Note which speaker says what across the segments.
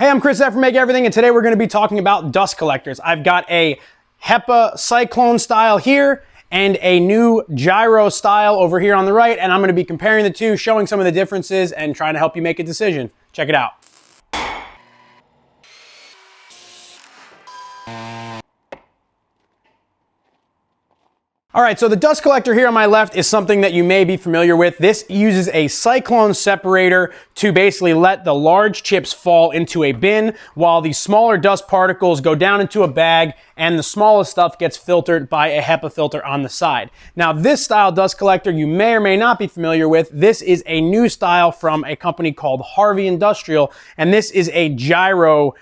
Speaker 1: Hey, I'm Chris from Make Everything, and today we're going to be talking about dust collectors. I've got a HEPA Cyclone style here and a new Gyro style over here on the right, and I'm going to be comparing the two, showing some of the differences, and trying to help you make a decision. Check it out. All right, so the dust collector here on my left is something that you may be familiar with. This uses a cyclone separator to basically let the large chips fall into a bin while the smaller dust particles go down into a bag and the smallest stuff gets filtered by a HEPA filter on the side. Now, this style dust collector you may or may not be familiar with. This is a new style from a company called Harvey Industrial, and this is a gyro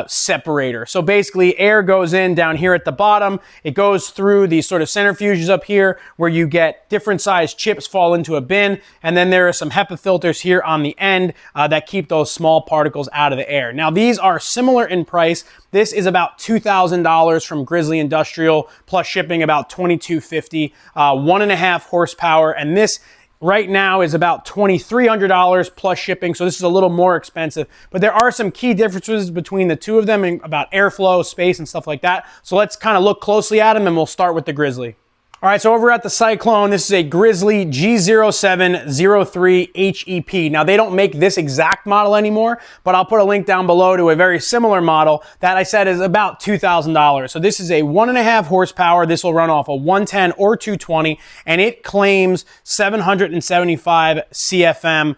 Speaker 1: separator. So basically air goes in down here at the bottom. It goes through these sort of centrifuges up here where you get different sized chips fall into a bin. And then there are some HEPA filters here on the end that keep those small particles out of the air. Now these are similar in price. This is about $2,000 from Grizzly Industrial plus shipping about $2,250, 1.5 horsepower. And this right now is about $2,300 plus shipping, so this is a little more expensive. But there are some key differences between the two of them about airflow, space, and stuff like that. So let's kind of look closely at them, and we'll start with the Grizzly. All right, so over at the Cyclone, this is a Grizzly G-700 HEP. Now, they don't make this exact model anymore, but I'll put a link down below to a very similar model that I said is about $2,000. So this is a 1.5 horsepower. This will run off a 110 or 220, and it claims 775 CFM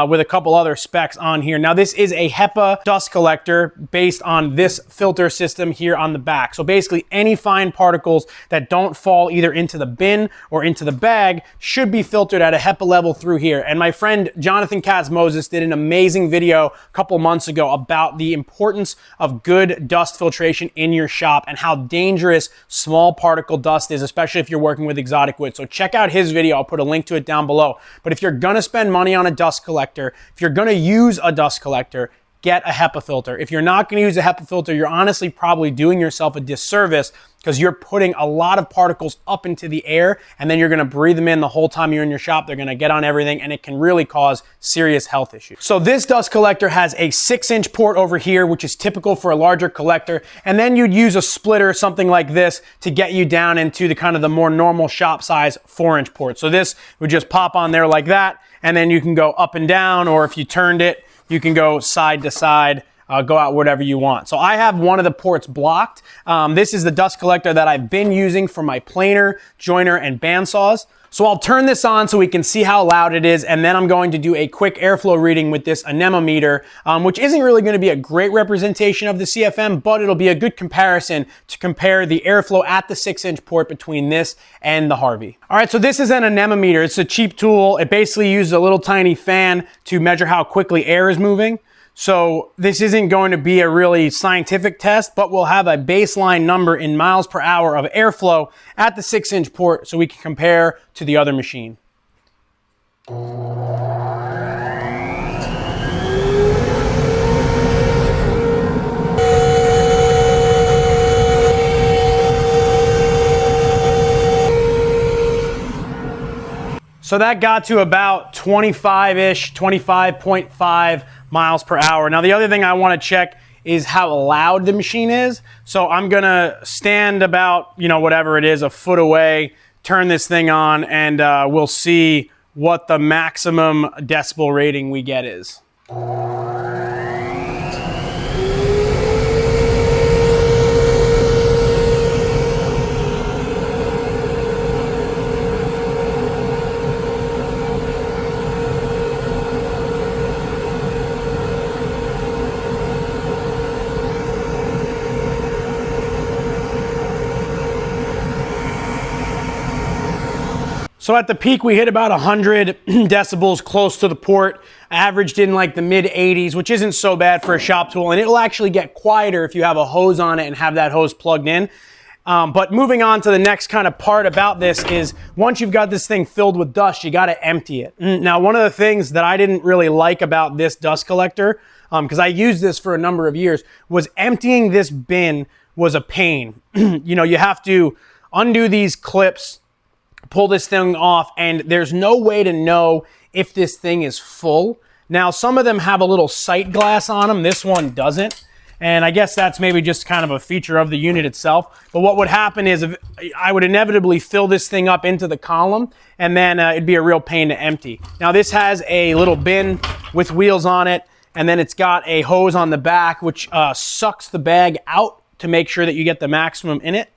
Speaker 1: with a couple other specs on here. Now, this is a HEPA dust collector based on this filter system here on the back. So basically, any fine particles that don't fall either into the bin or into the bag should be filtered at a HEPA level through here. And my friend Jonathan Katz-Moses did an amazing video a couple months ago about the importance of good dust filtration in your shop and how dangerous small particle dust is, especially if you're working with exotic wood. So check out his video. I'll put a link to it down below. But if you're gonna spend money on a dust collector, if you're gonna use a dust collector, get a HEPA filter. If you're not gonna use a HEPA filter, you're honestly probably doing yourself a disservice because you're putting a lot of particles up into the air and then you're gonna breathe them in the whole time you're in your shop. They're gonna get on everything and it can really cause serious health issues. So this dust collector has a 6-inch port over here, which is typical for a larger collector. And then you'd use a splitter, something like this, to get you down into the kind of the more normal shop size 4-inch port. So this would just pop on there like that. And then you can go up and down, or if you turned it, you can go side to side. Go out whatever you want. So I have one of the ports blocked. This is the dust collector that I've been using for my planer, joiner, and bandsaws. So I'll turn this on so we can see how loud it is, and then I'm going to do a quick airflow reading with this anemometer, which isn't really going to be a great representation of the CFM, but it'll be a good comparison to compare the airflow at the 6-inch port between this and the Harvey. All right, so this is an anemometer. It's a cheap tool. It basically uses a little tiny fan to measure how quickly air is moving. So this isn't going to be a really scientific test, but we'll have a baseline number in miles per hour of airflow at the 6-inch port so we can compare to the other machine. So that got to about 25-ish, 25.5 miles per hour. Now, the other thing I want to check is how loud the machine is. So I'm going to stand about, whatever it is, a foot away, turn this thing on, and we'll see what the maximum decibel rating we get is. So at the peak, we hit about 100 decibels close to the port, averaged in like the mid 80s, which isn't so bad for a shop tool. And it'll actually get quieter if you have a hose on it and have that hose plugged in. But moving on to the next kind of part about this is once you've got this thing filled with dust, you got to empty it. Now, one of the things that I didn't really like about this dust collector, because I used this for a number of years, was emptying this bin was a pain. You have to undo these clips, pull this thing off, and there's no way to know if this thing is full Now, some of them have a little sight glass on them. This one doesn't. And I guess that's maybe just kind of a feature of the unit itself. But what would happen is I would inevitably fill this thing up into the column, and then it'd be a real pain to empty. Now, this has a little bin with wheels on it, and then it's got a hose on the back, which sucks the bag out to make sure that you get the maximum in it.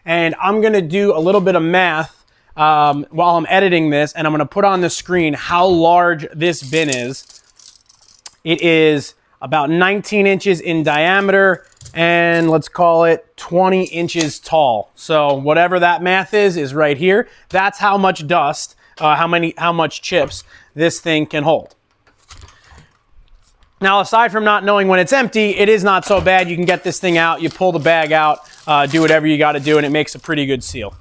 Speaker 1: And I'm going to do a little bit of math while I'm editing this, and I'm going to put on the screen how large this bin is. It is about 19 inches in diameter, and let's call it 20 inches tall. So whatever that math is right here. That's how much dust, how much chips this thing can hold. Now, aside from not knowing when it's empty, it is not so bad. You can get this thing out, you pull the bag out, do whatever you got to do, and it makes a pretty good seal.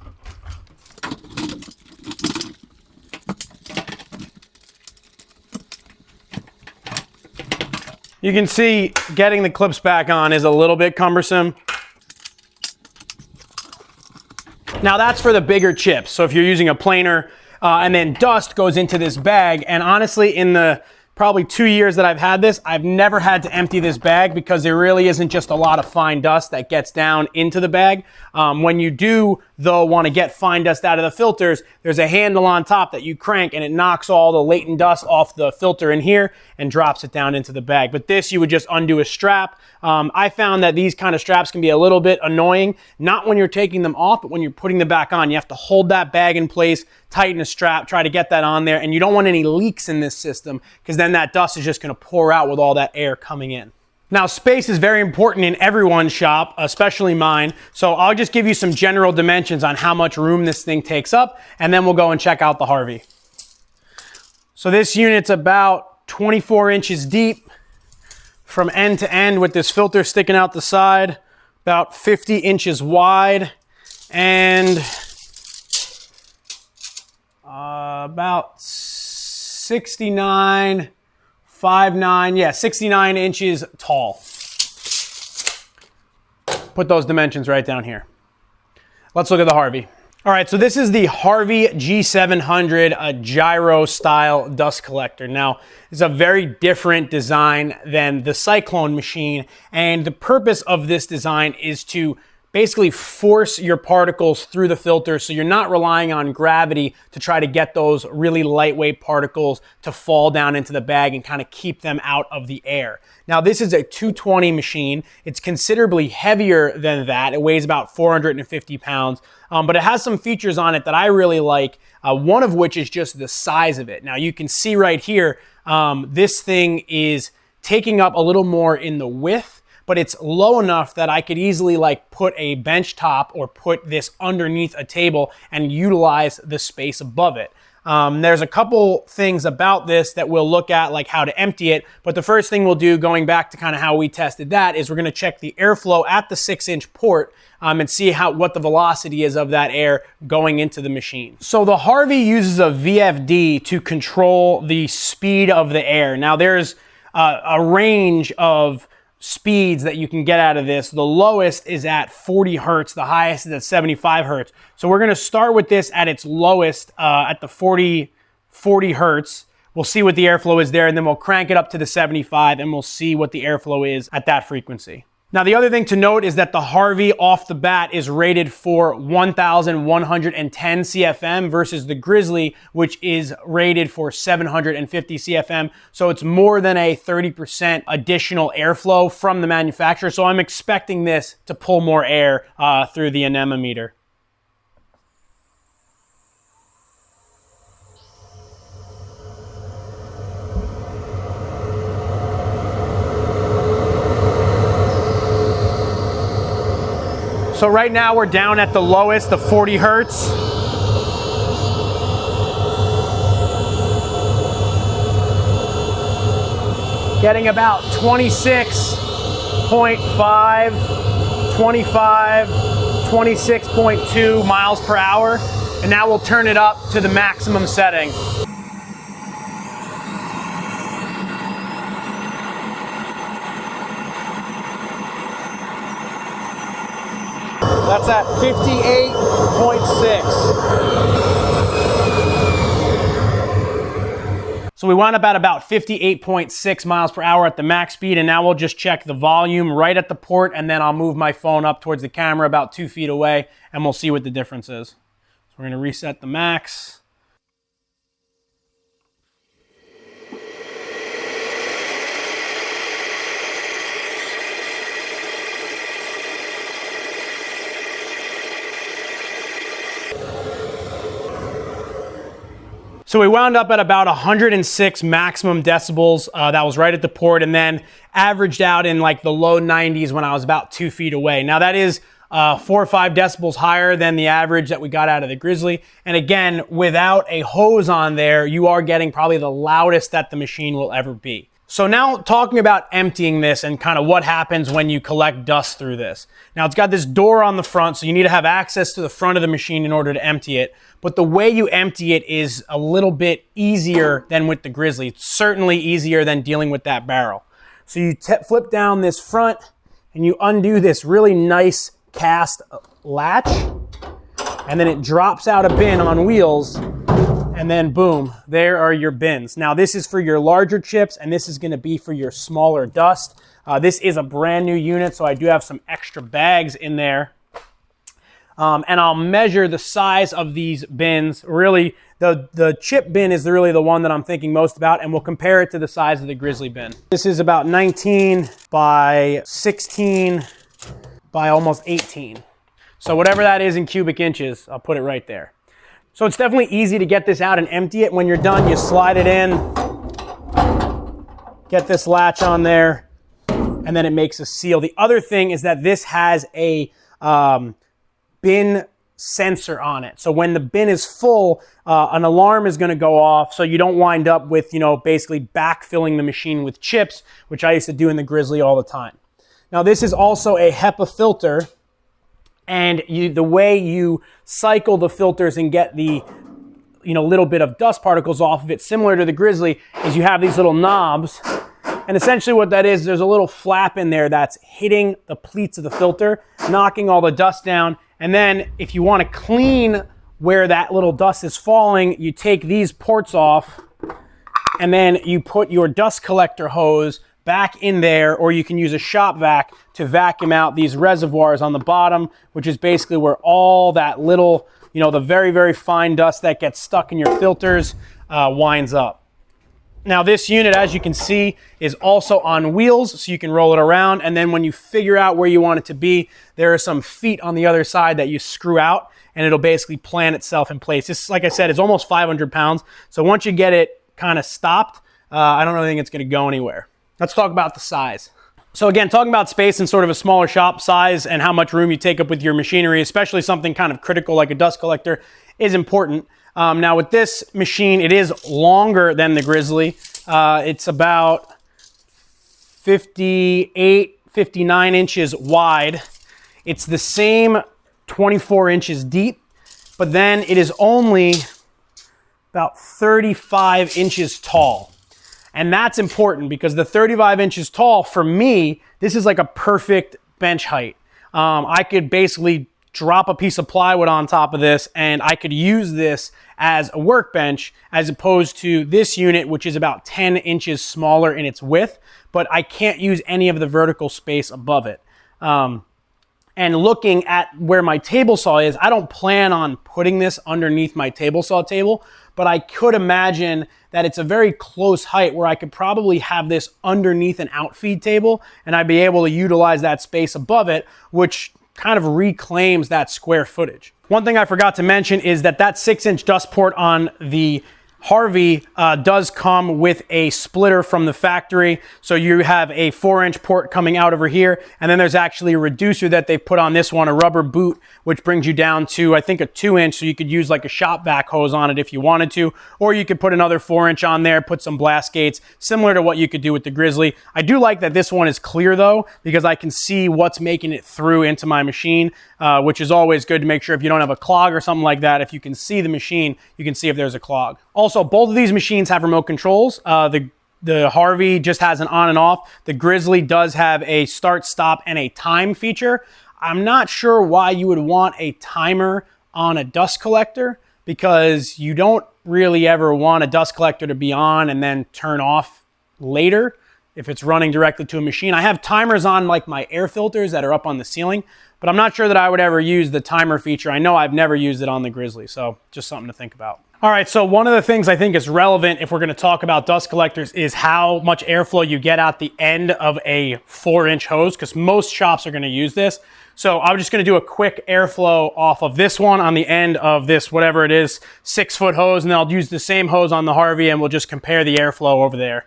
Speaker 1: You can see getting the clips back on is a little bit cumbersome. Now that's for the bigger chips. So if you're using a planer and then dust goes into this bag, and honestly in the probably 2 years that I've had this, I've never had to empty this bag because there really isn't just a lot of fine dust that gets down into the bag. When you do, though, want to get fine dust out of the filters, there's a handle on top that you crank and it knocks all the latent dust off the filter in here and drops it down into the bag. But this, you would just undo a strap. I found that these kind of straps can be a little bit annoying, not when you're taking them off, but when you're putting them back on. You have to hold that bag in place, tighten a strap, try to get that on there, and you don't want any leaks in this system because then that dust is just going to pour out with all that air coming in. Now, space is very important in everyone's shop, especially mine, so I'll just give you some general dimensions on how much room this thing takes up, and then we'll go and check out the Harvey. So this unit's about 24 inches deep from end to end with this filter sticking out the side, about 50 inches wide, and about 69 inches tall. Put those dimensions right down here. Let's look at the Harvey. All right, so this is the Harvey G-700 Gyro style dust collector. Now, it's a very different design than the Cyclone machine, and the purpose of this design is to basically force your particles through the filter so you're not relying on gravity to try to get those really lightweight particles to fall down into the bag and kind of keep them out of the air. Now, this is a 220 machine. It's considerably heavier than that. It weighs about 450 pounds, but it has some features on it that I really like, one of which is just the size of it. Now, you can see right here, this thing is taking up a little more in the width, but it's low enough that I could easily like put a bench top or put this underneath a table and utilize the space above it. There's a couple things about this that we'll look at, like how to empty it, but the first thing we'll do, going back to kind of how we tested that, is we're going to check the airflow at the 6-inch port and see what the velocity is of that air going into the machine. So the Harvey uses a VFD to control the speed of the air. Now there's a range of speeds that you can get out of this. The lowest is at 40 hertz, the highest is at 75 hertz. So we're going to start with this at its lowest at the 40 hertz. We'll see what the airflow is there, and then we'll crank it up to the 75 and we'll see what the airflow is at that frequency. Now, the other thing to note is that the Harvey off the bat is rated for 1,110 CFM versus the Grizzly, which is rated for 750 CFM. So it's more than a 30% additional airflow from the manufacturer. So I'm expecting this to pull more air through the anemometer. So right now we're down at the lowest, the 40 hertz. Getting about 26.5, 25, 26.2 miles per hour. And now we'll turn it up to the maximum setting. That's at 58.6. So we wound up at about 58.6 miles per hour at the max speed, and now we'll just check the volume right at the port, and then I'll move my phone up towards the camera about 2 feet away, and we'll see what the difference is. So we're gonna reset the max. So we wound up at about 106 maximum decibels. That was right at the port, and then averaged out in like the low 90s when I was about 2 feet away. Now that is 4 or 5 decibels higher than the average that we got out of the Grizzly. And again, without a hose on there, you are getting probably the loudest that the machine will ever be. So now talking about emptying this and kind of what happens when you collect dust through this. Now it's got this door on the front, so you need to have access to the front of the machine in order to empty it. But the way you empty it is a little bit easier than with the Grizzly. It's certainly easier than dealing with that barrel. So you flip down this front and you undo this really nice cast latch, and then it drops out a bin on wheels. And then boom, there are your bins. Now this is for your larger chips, and this is gonna be for your smaller dust. This is a brand new unit, so I do have some extra bags in there. And I'll measure the size of these bins. Really, the chip bin is really the one that I'm thinking most about, and we'll compare it to the size of the Grizzly bin. This is about 19 by 16 by almost 18. So whatever that is in cubic inches, I'll put it right there. So it's definitely easy to get this out and empty it. When you're done, you slide it in, get this latch on there, and then it makes a seal. The other thing is that this has a bin sensor on it. So when the bin is full, an alarm is gonna go off, so you don't wind up with, basically backfilling the machine with chips, which I used to do in the Grizzly all the time. Now this is also a HEPA filter, and the way you cycle the filters and get the little bit of dust particles off of it, similar to the Grizzly, is you have these little knobs. And essentially what that is, there's a little flap in there that's hitting the pleats of the filter, knocking all the dust down. And then if you want to clean where that little dust is falling, you take these ports off, and then you put your dust collector hose back in there, or you can use a shop vac to vacuum out these reservoirs on the bottom, which is basically where all that little, the very, very fine dust that gets stuck in your filters winds up. Now this unit, as you can see, is also on wheels, so you can roll it around, and then when you figure out where you want it to be, there are some feet on the other side that you screw out, and it'll basically plant itself in place. This, like I said, is almost 500 pounds, so once you get it kind of stopped, I don't really think it's going to go anywhere. Let's talk about the size. So again, talking about space and sort of a smaller shop size and how much room you take up with your machinery, especially something kind of critical like a dust collector, is important. Now with this machine, it is longer than the Grizzly. It's about 58, 59 inches wide. It's the same 24 inches deep, but then it is only about 35 inches tall. And that's important because the 35 inches tall, for me, this is like a perfect bench height. I could basically drop a piece of plywood on top of this, and I could use this as a workbench, as opposed to this unit, which is about 10 inches smaller in its width, but I can't use any of the vertical space above it. And looking at where my table saw is, I don't plan on putting this underneath my table saw table, but I could imagine that it's a very close height where I could probably have this underneath an outfeed table, and I'd be able to utilize that space above it, which kind of reclaims that square footage. One thing I forgot to mention is that 6-inch dust port on the Harvey does come with a splitter from the factory. So you have a 4-inch port coming out over here, and then there's actually a reducer that they've put on this one, a rubber boot, which brings you down to, I think, a 2-inch, so you could use like a shop vac hose on it if you wanted to, or you could put another 4-inch on there, put some blast gates, similar to what you could do with the Grizzly. I do like that this one is clear though, because I can see what's making it through into my machine, which is always good to make sure if you don't have a clog or something like that, if you can see the machine, you can see if there's a clog. Also, both of these machines have remote controls. The Harvey just has an on and off. The Grizzly does have a start, stop, and a time feature. I'm not sure why you would want a timer on a dust collector, because you don't really ever want a dust collector to be on and then turn off later if it's running directly to a machine. I have timers on like my air filters that are up on the ceiling, but I'm not sure that I would ever use the timer feature. I know I've never used it on the Grizzly, so just something to think about. All right, so one of the things I think is relevant if we're gonna talk about dust collectors is how much airflow you get at the end of a 4-inch hose, because most shops are gonna use this. So I'm just gonna do a quick airflow off of this one on the end of this, whatever it is, 6-foot hose, and then I'll use the same hose on the Harvey and we'll just compare the airflow over there.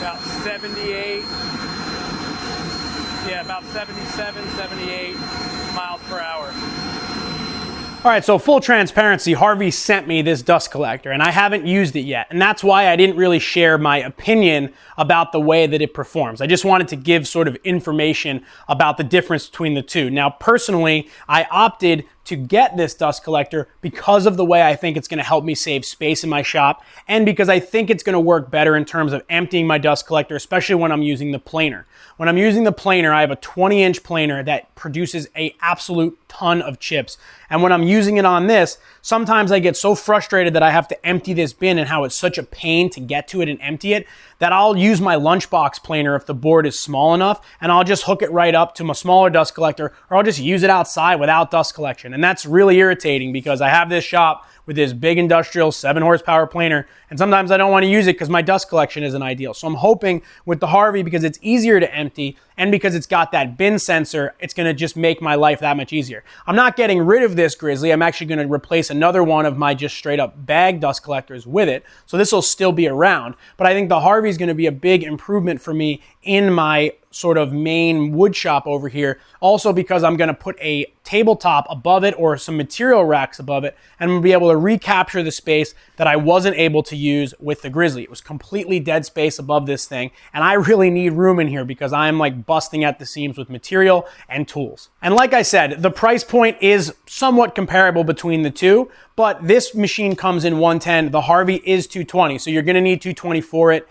Speaker 1: About 78, yeah, about 77, 78 miles per hour. All right, so full transparency, Harvey sent me this dust collector and I haven't used it yet. And that's why I didn't really share my opinion about the way that it performs. I just wanted to give sort of information about the difference between the two. Now, personally, I opted to get this dust collector because of the way I think it's gonna help me save space in my shop, and because I think it's gonna work better in terms of emptying my dust collector, especially when I'm using the planer. When I'm using the planer, I have a 20-inch planer that produces an absolute ton of chips. And when I'm using it on this, sometimes I get so frustrated that I have to empty this bin and how it's such a pain to get to it and empty it, that I'll use my lunchbox planer if the board is small enough, and I'll just hook it right up to my smaller dust collector, or I'll just use it outside without dust collection. And that's really irritating because I have this shop with this big industrial 7-horsepower planer, and sometimes I don't want to use it because my dust collection isn't ideal. So I'm hoping with the Harvey, because it's easier to empty and because it's got that bin sensor, it's going to just make my life that much easier. I'm not getting rid of this Grizzly. I'm actually going to replace another one of my just straight up bag dust collectors with it. So this will still be around, but I think the Harvey is going to be a big improvement for me in my sort of main wood shop over here. Also because I'm going to put a tabletop above it or some material racks above it, and we'll be able to recapture the space that I wasn't able to use with the Grizzly. It was completely dead space above this thing, and I really need room in here because I'm like busting at the seams with material and tools. And like I said, the price point is somewhat comparable between the two, but this machine comes in 110. The Harvey is 220, so you're gonna need 220 for it,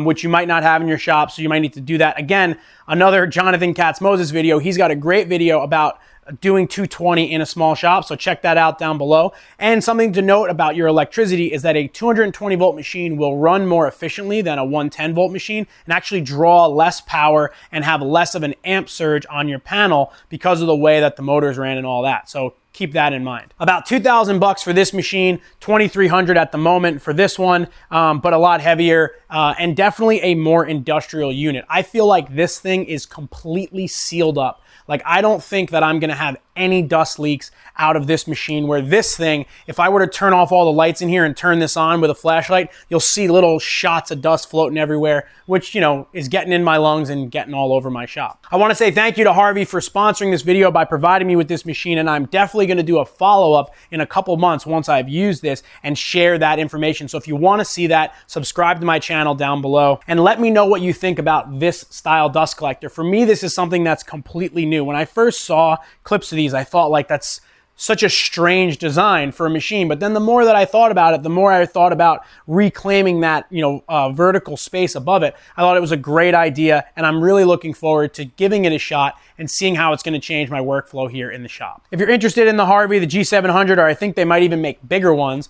Speaker 1: which you might not have in your shop, so you might need to do that. Again, another Jonathan Katz-Moses video, he's got a great video about doing 220 in a small shop, so check that out down below. And something to note about your electricity is that a 220 volt machine will run more efficiently than a 110 volt machine and actually draw less power and have less of an amp surge on your panel because of the way that the motors ran and all that. So keep that in mind. About 2,000 bucks for this machine, 2,300 at the moment for this one, but a lot heavier and definitely a more industrial unit. I feel like this thing is completely sealed up. Like, I don't think that I'm gonna have any dust leaks out of this machine, where this thing, if I were to turn off all the lights in here and turn this on with a flashlight, you'll see little shots of dust floating everywhere, which, you know, is getting in my lungs and getting all over my shop. I wanna say thank you to Harvey for sponsoring this video by providing me with this machine, and I'm definitely gonna do a follow-up in a couple months once I've used this and share that information. So if you wanna see that, subscribe to my channel down below and let me know what you think about this style dust collector. For me, this is something that's completely new. When I first saw clips of these, I thought, like, that's such a strange design for a machine. But then the more that I thought about it, the more I thought about reclaiming that, vertical space above it. I thought it was a great idea, and I'm really looking forward to giving it a shot and seeing how it's going to change my workflow here in the shop. If you're interested in the Harvey, the G700, or I think they might even make bigger ones,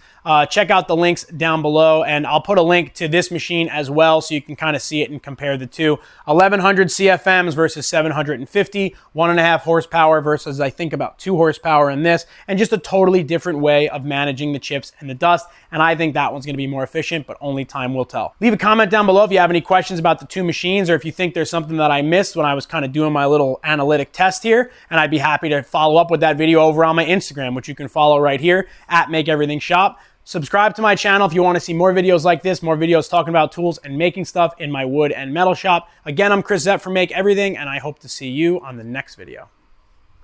Speaker 1: check out the links down below, and I'll put a link to this machine as well so you can kind of see it and compare the two. 1100 CFMs versus 750, 1.5 horsepower versus I think about 2 horsepower in this, and just a totally different way of managing the chips and the dust. And I think that one's going to be more efficient, but only time will tell. Leave a comment down below if you have any questions about the two machines, or if you think there's something that I missed when I was kind of doing my little analytic test here, and I'd be happy to follow up with that video over on my Instagram, which you can follow right here at MakeEverythingShop. Subscribe to my channel if you want to see more videos like this, more videos talking about tools and making stuff in my wood and metal shop. Again, I'm Chris Zepp from Make Everything, and I hope to see you on the next video.